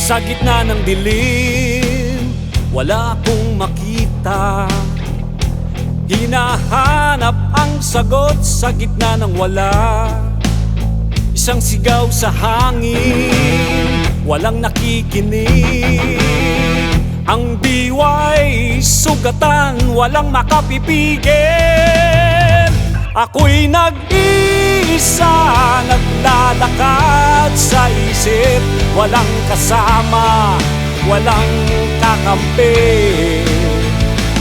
Sa gitna ng dilim, wala akong makita. Hinahanap ang sagot sa gitna ng wala. Isang sigaw sa hangin, walang nakikinig. Ang diwa'y sugatan, walang makapipigil. Ako'y nag-iisa, naglalakad sa isip. Walang kasama, walang kakampi.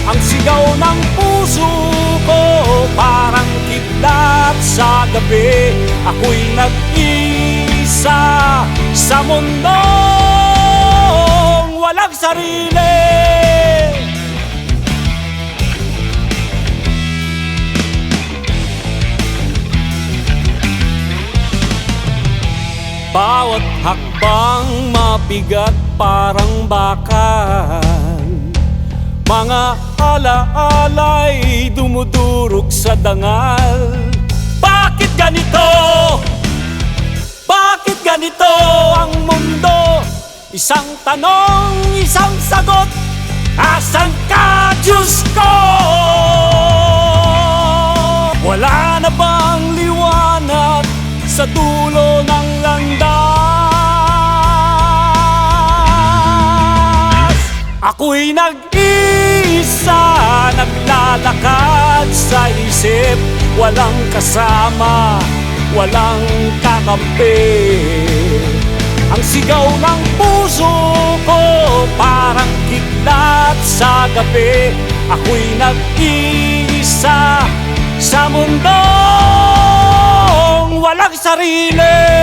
Ang sigaw ng puso ko parang kidlat sa gabi. Ako'y nag-iisa sa mundong walang sarili. Bawat hakbang mabigat parang bakal. Mga alaala'y dumudurog sa dangal. Bakit ganito? Bakit ganito ang mundo? Isang tanong, isang sagot. Asan ka, Diyos ko? Wala na bang liwanag sa dulo ng landas? Ako'y nag-iisa, naglalakad sa isip. Walang kasama, walang kakampi. Ang sigaw ng puso ko parang kidlat sa gabi. Ako'y nag-iisa sa mundong walang sarili.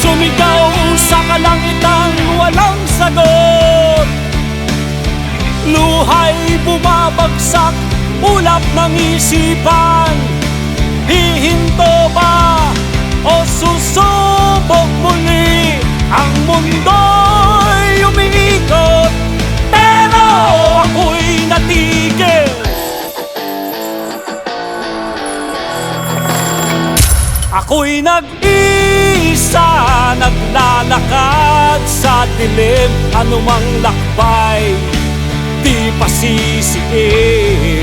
Sumigaw sa kalangitan, walang sagot. Luhay bumabagsak, ulap ng isipan. Hihinto ba o susubok muli? Ang mundo'y umiikot, pero ako'y natigil. Ako'y nag-iisa, naglalakad sa dilim. Anumang lakbay, di pasisiin.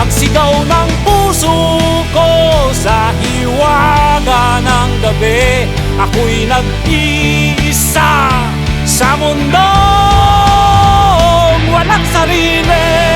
Ang sigaw ng puso ko sa hiwaga ng gabi. Ako'y nag-iisa sa mundong walang sarili.